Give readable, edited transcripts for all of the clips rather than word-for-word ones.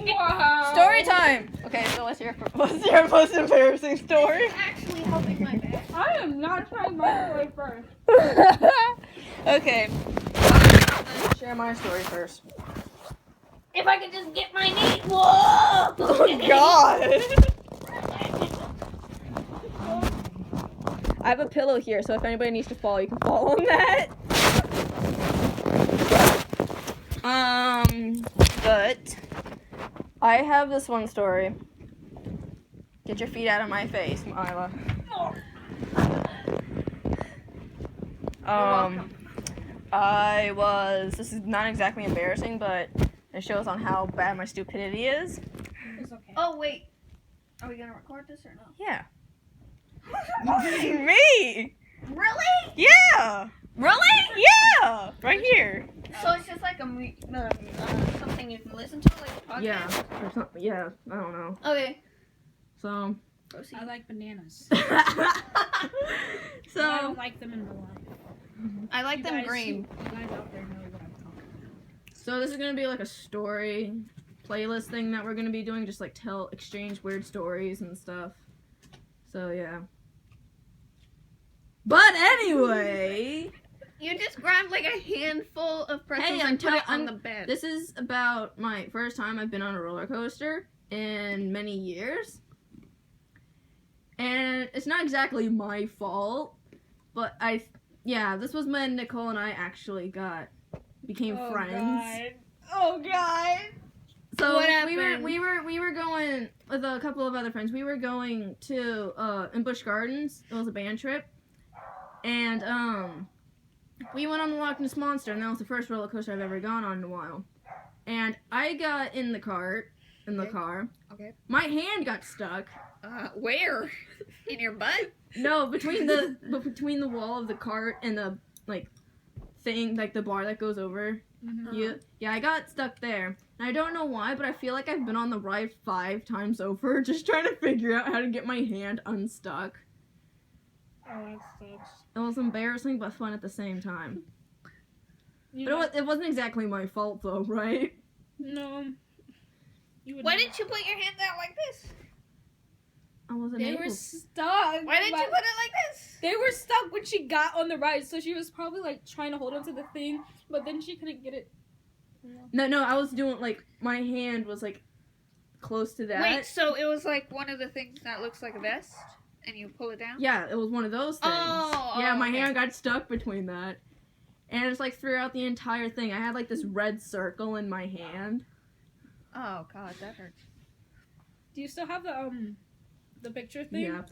Wow. Story time. Okay, so what's your most embarrassing story? Actually helping my back. I am not trying my story first. Okay. I'm gonna share my story first. If I could just get my knee. Whoa! Oh God. I have a pillow here, so if anybody needs to fall, you can fall on that. But I have this one story. Get your feet out of my face, Mila. This is not exactly embarrassing, but it shows on how bad my stupidity is. It's okay. Oh wait, are we gonna record this or no? Yeah. Me! Really? Yeah! Really? Yeah! Right here. So it's just like something you can listen to, like a podcast. Yeah. Or something. Yeah. I don't know. Okay. So. Proceed. I like bananas. so. I don't like them in real life. I like You them guys- green. You guys out there know what I'm talking about. So this is gonna be like a story playlist thing that we're gonna be doing, just like exchange weird stories and stuff. So yeah. But anyway, You just grabbed like a handful of pretzels Hey, and put it I'm- on the bed. this is about my first time I've been on a roller coaster in many years. And it's not exactly my fault, but this was when Nicole and I actually became friends. Oh God. So What we happened? were going with a couple of other friends. We were going to in Busch Gardens. It was a band trip, and we went on the Loch Ness Monster, and that was the first roller coaster I've ever gone on in a while. And I got in the car. Okay. My hand got stuck. Where? In your butt? No, between the wall of the cart and the thing, like the bar that goes over. Mm-hmm. Yeah, I got stuck there. And I don't know why, but I feel like I've been on the ride 5 times over just trying to figure out how to get my hand unstuck. Oh, that sucks. It was embarrassing but fun at the same time. You But it wasn't exactly my fault though, right? No. You would Why not. didn't you put your hands out like this? I wasn't They able were to. stuck. Why didn't you put it like this? They were stuck when she got on the ride, so she was probably like trying to hold onto the thing, but then she couldn't get it. No, I was doing my hand was close to that. Wait, so it was like one of the things that looks like a vest, and you pull it down? Yeah, it was one of those things. Yeah, my okay. hand got stuck between that. And it's throughout the entire thing, I had this red circle in my hand. Oh god, that hurts. Do you still have the picture thing? Yeah.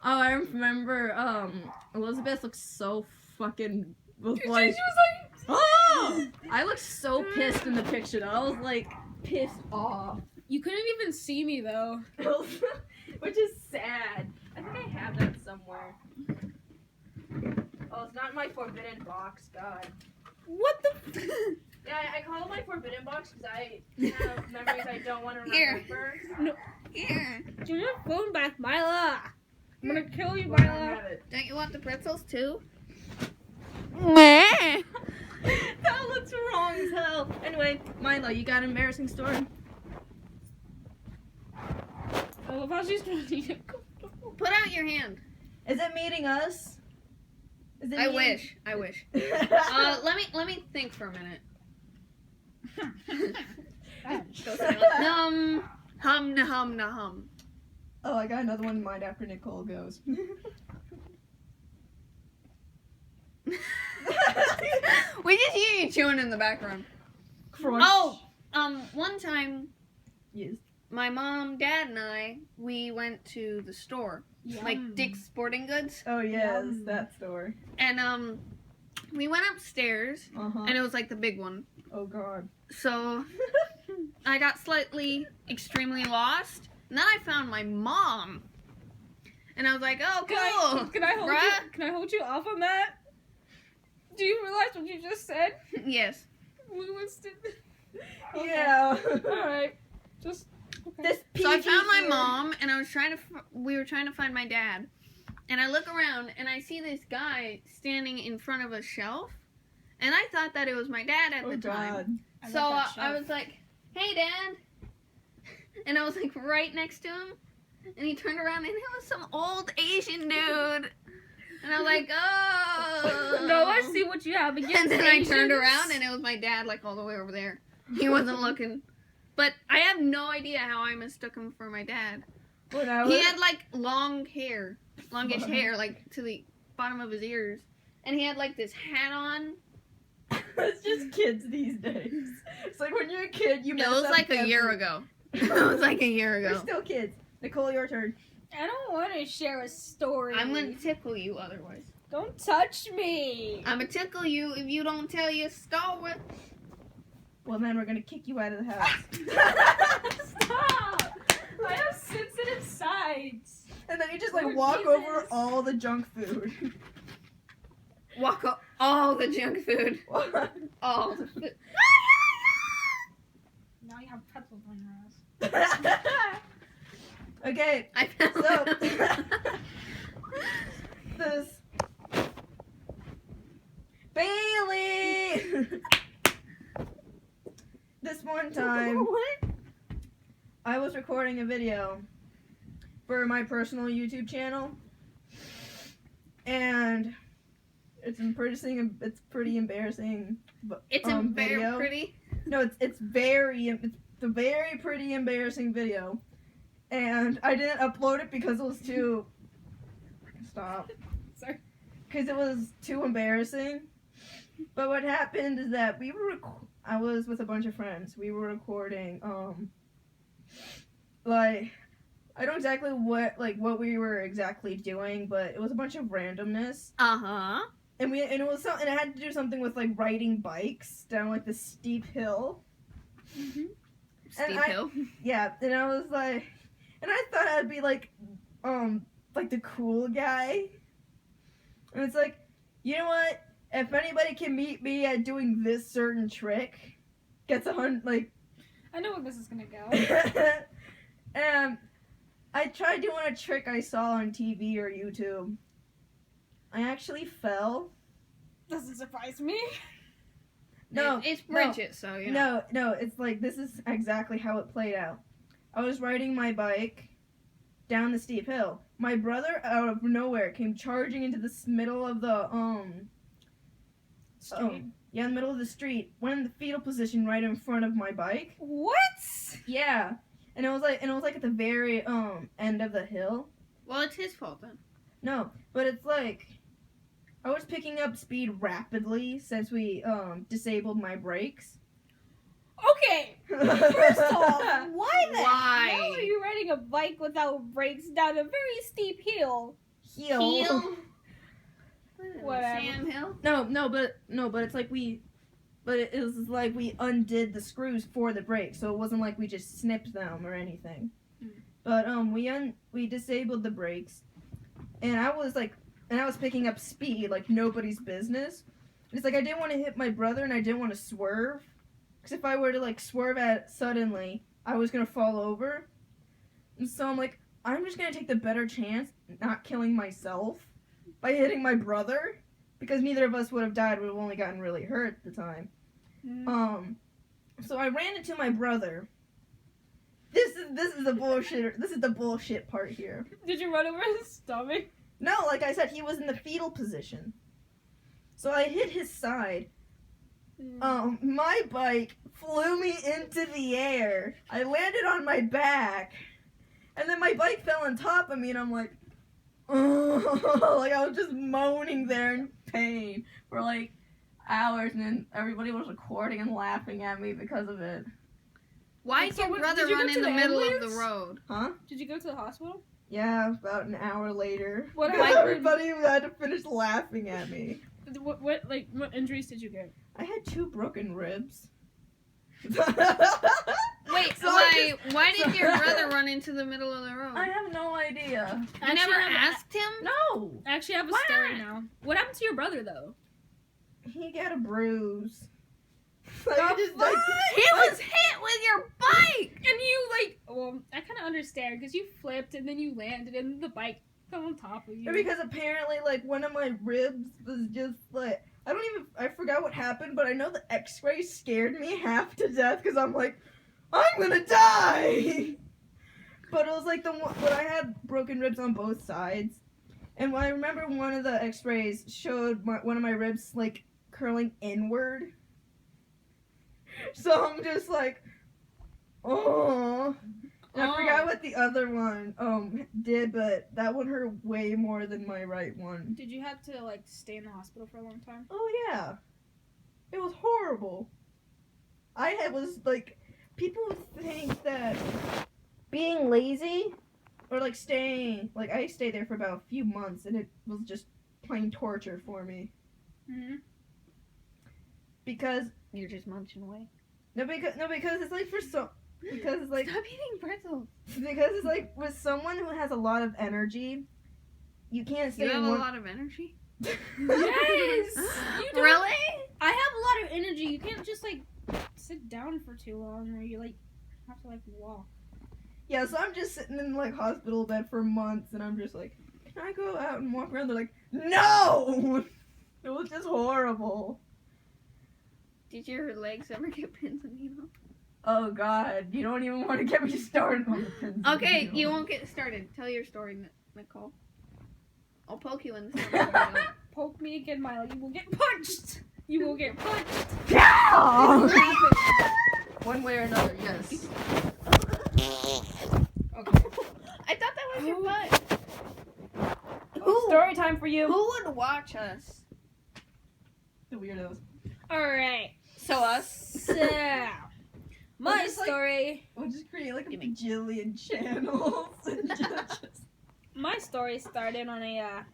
Oh, I remember, Elizabeth looked so fucking, was like, She was oh! I looked so pissed in the picture, though. I was, pissed off. You couldn't even see me though. Which is sad. I think I have that somewhere. Oh, it's not in my forbidden box, God. What the? Yeah, I call it my forbidden box because I have memories I don't want to Here. remember. Here. Give your phone back, Mila. I'm gonna kill you, Well, I Mila. have it. Don't you want the pretzels too? That looks wrong as hell. Anyway, Milo, you got an embarrassing story? I love how she's trying to get Put out your hand. Is it meeting us? Is it I meeting- wish. Let me think for a minute. Go silent. Hum. Oh, I got another one in mind after Nicole goes. We just hear you chewing in the background. Crunch. Oh, one time, Yes. my mom, dad, and I, we went to the store, like Dick's Sporting Goods, Oh yes, Yum. that store. and we went upstairs, Uh-huh. and it was like the big one. Oh god. So I got extremely lost, and then I found my mom, and I was like, "Oh, cool." Can I hold you? Bruh. Can I hold you off on that? Do you realize what you just said? Yes. We was. Yeah. All right. Just. Okay. This So I PG found my here. mom, and we were trying to find my dad. And I look around, and I see this guy standing in front of a shelf. And I thought that it was my dad at Oh the time. god. I So love that I shelf. was like, "Hey, Dad." and I was like right next to him, and he turned around and it was some old Asian dude, and I was like, oh. No, I see what you have against And then I turned Asians. around and it was my dad, like all the way over there. He wasn't looking, but I have no idea how I mistook him for my dad. When I He was- had like longish hair, like to the bottom of his ears, and he had like this hat on. It's just kids these days. It's like when you're a kid, you It mess was up like a year ago. It was like a year We're ago. still kids. Nicole, your turn. I don't want to share a story. I'm gonna tickle you otherwise. Don't touch me. I'm gonna tickle you if you don't tell your story. Well, then we're gonna kick you out of the house. Stop. I have sensitive sides. And then you just like Lord walk Jesus. over all the junk food. Walk up all the junk food. All the food. Now you have pretzels on your ass. Okay, I found So- this Bailey. This one time, What? I was recording a video for my personal YouTube channel, and it's pretty embarrassing. It's very video. pretty. No, it's a very pretty embarrassing video, and I didn't upload it because it was too. Stop. Sorry. Because it was too embarrassing. But what happened is that I was with a bunch of friends. We were recording like I don't exactly what we were exactly doing, but it was a bunch of randomness. Uh-huh. And it was and it had to do something with like riding bikes down like this steep hill. Steep I- hill. Yeah, and I was like, and I thought I'd be like the cool guy. And it's like, you know what? If anybody can meet me at doing this certain trick, gets like. I know where this is gonna go. And I tried doing a trick I saw on TV or YouTube. I actually fell. Doesn't surprise me. No, It's no. Bridget, so you know. No, it's like this is exactly how it played out. I was riding my bike down the steep hill. My brother, out of nowhere, came charging into the middle of the Street. yeah, in the middle of the street. Went in the fetal position right in front of my bike. What? Yeah, and it was like at the very end of the hill. Well, it's his fault then. No, but it's like I was picking up speed rapidly since we disabled my brakes. Okay. First off, why the Why? hell are you riding a bike without brakes down a very steep hill? Heel. Whatever. Sam Hill? No, but it's like it was like we undid the screws for the brakes, so it wasn't like we just snipped them or anything. Mm. But we disabled the brakes, and I was picking up speed like nobody's business. It's like I didn't want to hit my brother, and I didn't want to swerve, because if I were to like swerve at suddenly, I was gonna fall over. And so I'm like, I'm just gonna take the better chance, not killing myself by hitting my brother, because neither of us would have died. We'd have only gotten really hurt at the time. So I ran into my brother. This is the bullshit. This is the bullshit part here. Did you run over his stomach? No, like I said, he was in the fetal position. So I hit his side. My bike flew me into the air. I landed on my back, and then my bike fell on top of me, and I'm like, oh, like I was just moaning there in pain for like hours, and then everybody was recording and laughing at me because of it. Why And did so your what- brother did you go run to in the the middle of the ambulance? road? Huh? Did you go to the hospital? Yeah, about an hour later. What Because happened? everybody had to finish laughing at me. What injuries did you get? I had 2 broken ribs. Wait, So I why did just- your brother run into the middle of the road? I have no idea. You never asked him? No. I actually have a Why story not? now. What happened to your brother though? He got a bruise. Like, The I just, like, He was hit with your bike! And you well, I kind of understand because you flipped and then you landed and the bike fell on top of you. because apparently, like, one of my ribs was just, like, I forgot what happened, but I know the x-ray scared me half to death because I'm like, I'm gonna die! But it was like the one when I had broken ribs on both sides. And I remember one of the x-rays showed one of my ribs like curling inward. So I'm just like, oh. And I forgot what the other one did, but that one hurt way more than my right one. Did you have to like stay in the hospital for a long time? Oh yeah. It was horrible. Was like, people think that being lazy or like staying, like I stayed there for about a few months and it was just plain torture for me. Mm-hmm. Because You're just munching away. because it's like because it's like Stop eating pretzels. because it's like with someone who has a lot of energy, you can't stay You have in a one. lot of energy. Yes. You don't- Really? I have a lot of energy. You can't just like sit down for too long, or you like have to like walk. Yeah, so I'm just sitting in like hospital bed for months, and I'm just like, can I go out and walk around? They're like, no. It was just horrible. Did your legs ever get pins and needles? Oh God, you don't even want to get me started on the pins. and Okay, needles. you won't get started. Tell your story, Nicole. I'll poke you in the stomach. Poke me again, Miley. You will get punched. You will get punched. Yeah! It happened. One way or another, yes. Okay. I thought that was your butt. Story time for you. Who would watch us? The weirdos. All right. So us. So, my just, like- story. We'll just create like a Gimme. bajillion channels. And just... My story started on a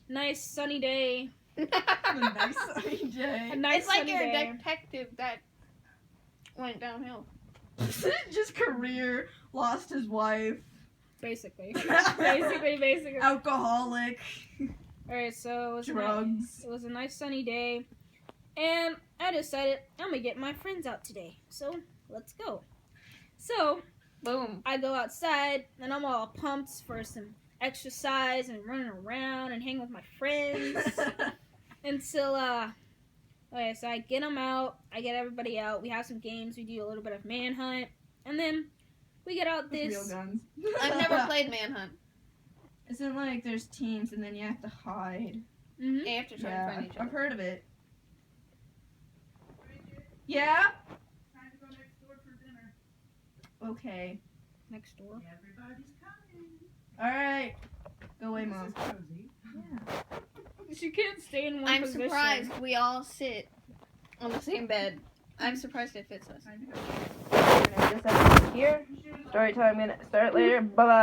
nice sunny day. a nice sunny day. A nice It's like sunny you're day. a detective that went downhill. Just career, lost his wife, Basically. Basically. alcoholic, All right. So it was drugs. It was a nice sunny day, and I decided I'm gonna get my friends out today. So let's go. So Boom. I go outside, and I'm all pumped for some exercise and running around and hang with my friends until okay, so I get them out, I get everybody out, we have some games, we do a little bit of manhunt, and then we get out Real this guns. I've never played Manhunt. Isn't like there's teams and then you have to hide. Mhm. You have to try to Yeah, find each I've other. heard of it. Yeah. Time to go next door for dinner. Okay. next door. Everybody's coming. All right. Go away, This mom. is cozy. She can't stay in one I'm position. surprised we all sit on the same bed. I'm surprised it fits us. Time to go. We're gonna just have here. Story time. Gonna start later. Bye bye.